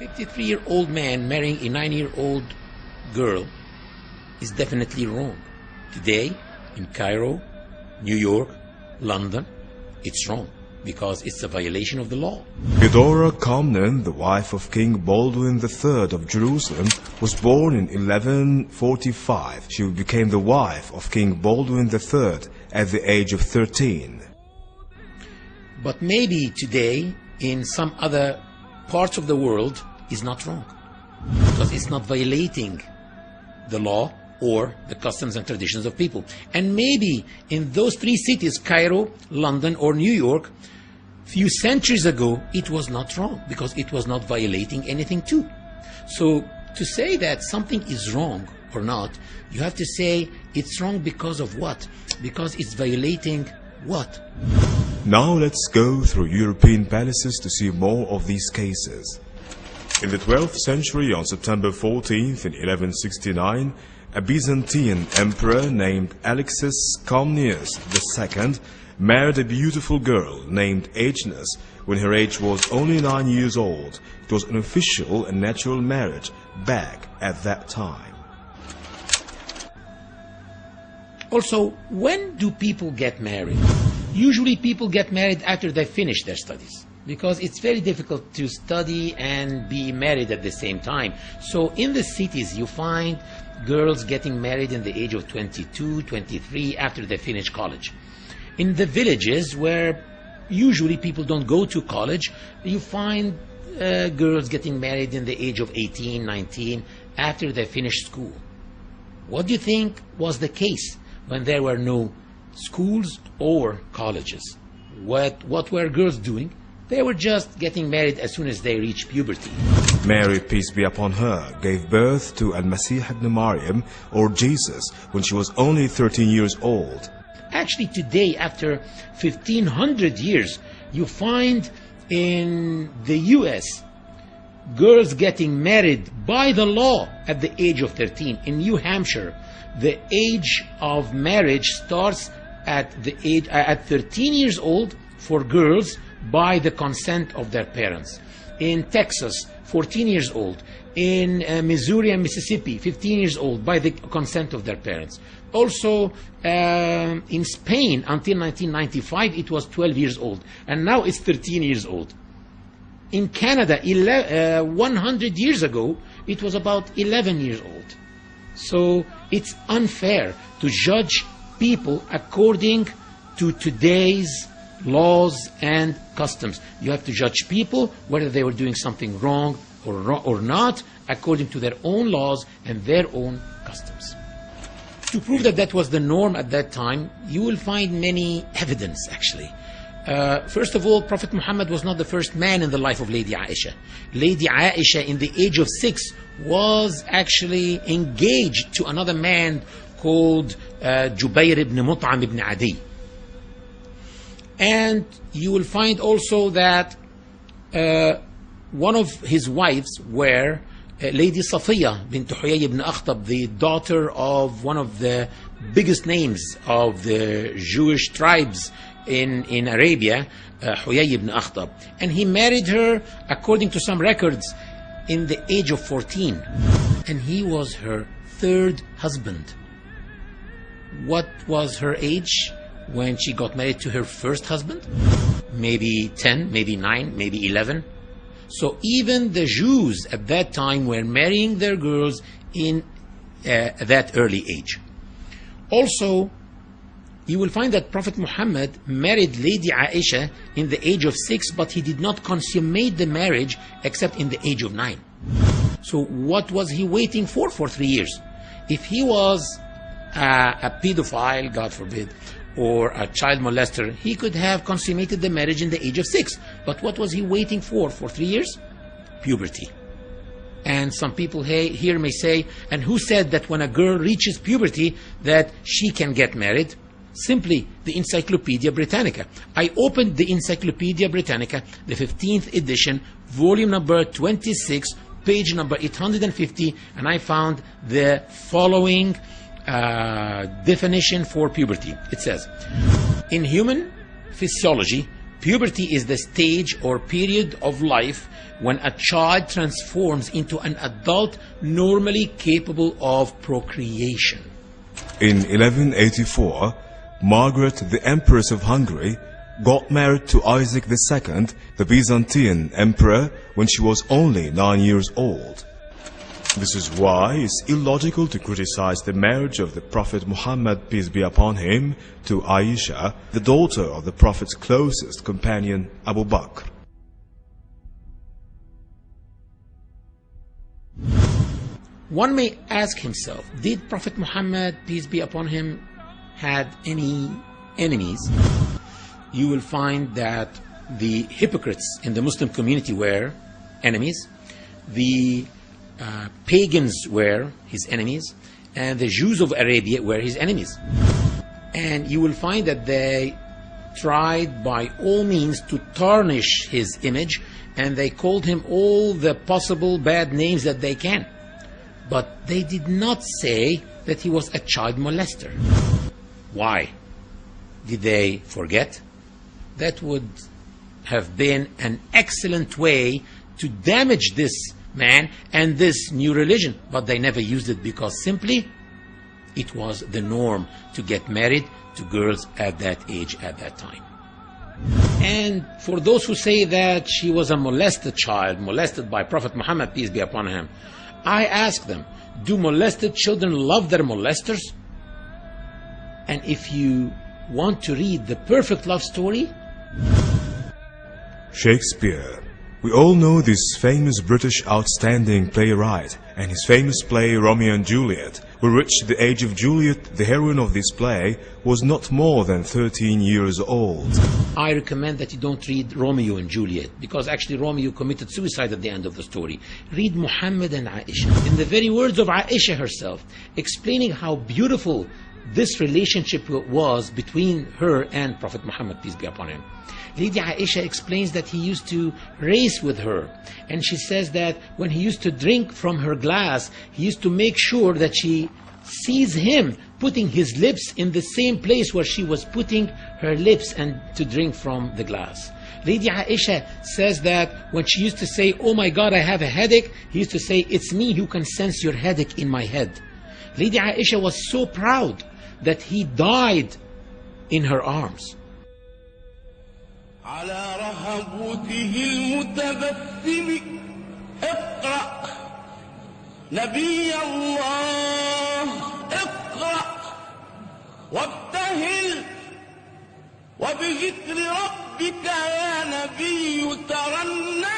53-year-old man marrying a 9-year-old girl is definitely wrong. Today, in Cairo, New York, London, it's wrong because it's a violation of the law. Eudora Comnene, the wife of King Baldwin III of Jerusalem, was born in 1145. She became the wife of King Baldwin III at the age of 13. But maybe today, in some other parts of the world, is not wrong because it's not violating the law or the customs and traditions of people. And maybe in those three cities, Cairo, London, or New York, few centuries ago, it was not wrong because it was not violating anything too. So to say that something is wrong or not, you have to say it's wrong because of what? Because it's violating what? Now let's go through European palaces to see more of these cases. In the 12th century, on September 14th in 1169, a Byzantine emperor named Alexis Comnenus II married a beautiful girl named Agnes when her age was only 9 years old. It was an official and natural marriage back at that time. Also, when do people get married? Usually people get married after they finish their studies because it's very difficult to study and be married at the same time. So in the cities you find girls getting married in the age of 22, 23 after they finish college. In the villages where usually people don't go to college, you find girls getting married in the age of 18, 19 after they finish school. What do you think was the case when there were no schools or colleges? What were girls doing? They were just getting married as soon as they reached puberty. Mary, peace be upon her, gave birth to Al-Masih ibn Maryam, or Jesus, when she was only 13 years old. Actually, today, after 1500 years, you find in the US girls getting married by the law at the age of 13. In New Hampshire, the age of marriage starts at 13 years old for girls by the consent of their parents. In Texas, 14 years old. In Missouri and Mississippi, 15 years old by the consent of their parents. Also in Spain, until 1995, it was 12 years old. And now it's 13 years old. In Canada, 100 years ago, it was about 11 years old. So it's unfair to judge people according to today's laws and customs. You have to judge people whether they were doing something wrong or not according to their own laws and their own customs. To prove that that was the norm at that time, you will find many evidence actually. First of all, Prophet Muhammad was not the first man in the life of Lady Aisha. Lady Aisha, in the age of 6, was actually engaged to another man called Jubayr ibn Mut'am ibn Adi. And you will find also that one of his wives were Lady Safiya bint Huyay ibn Akhtab, the daughter of one of the biggest names of the Jewish tribes in Arabia, Huyay ibn Akhtab. And he married her, according to some records, in the age of 14. And he was her third husband. What was her age when she got married to her first husband? Maybe 10, maybe 9, maybe 11. So even the Jews at that time were marrying their girls in that early age. Also, you will find that Prophet Muhammad married Lady Aisha in the age of 6, but he did not consummate the marriage except in the age of 9. So what was he waiting for 3 years? If he was a pedophile, God forbid, or a child molester, he could have consummated the marriage in the age of 6. But what was he waiting for 3 years? Puberty. And some people here may say, and who said that when a girl reaches puberty that she can get married? Simply the Encyclopedia Britannica. I opened the Encyclopedia Britannica, the 15th edition, volume number 26, page number 850, and I found the following definition for puberty. It says, in human physiology, Puberty is the stage or period of life when a child transforms into an adult normally capable of procreation. In 1184, Margaret, the Empress of Hungary, got married to Isaac II, the Byzantine emperor, when she was only 9 years old. This is why it's illogical to criticize the marriage of the Prophet Muhammad, peace be upon him, to Aisha, the daughter of the Prophet's closest companion, Abu Bakr. One may ask himself, did Prophet Muhammad, peace be upon him, had any enemies? You will find that the hypocrites in the Muslim community were enemies, the pagans were his enemies, and the Jews of Arabia were his enemies. And you will find that they tried by all means to tarnish his image, and they called him all the possible bad names that they can. But they did not say that he was a child molester. Why? Did they forget? That would have been an excellent way to damage this man and this new religion, but they never used it because simply it was the norm to get married to girls at that age, at that time. And for those who say that she was a molested child, molested by Prophet Muhammad, peace be upon him, I ask them, do molested children love their molesters? And if you want to read the perfect love story, Shakespeare. We all know this famous British outstanding playwright and his famous play Romeo and Juliet, for which the age of Juliet, the heroine of this play, was not more than 13 years old. I recommend that you don't read Romeo and Juliet, because actually Romeo committed suicide at the end of the story. Read Muhammad and Aisha. In the very words of Aisha herself, explaining how beautiful this relationship was between her and Prophet Muhammad, peace be upon him. Lady Aisha explains that he used to race with her, and she says that when he used to drink from her glass, he used to make sure that she sees him putting his lips in the same place where she was putting her lips and to drink from the glass. Lady Aisha says that when she used to say, "Oh my God, I have a headache," he used to say, "It's me who can sense your headache in my head." Lady Aisha was so proud that he died in her arms. على رهبته المتبسم اقرأ نبي الله اقرأ وابتهل وبذكر ربك يا نبي ترنم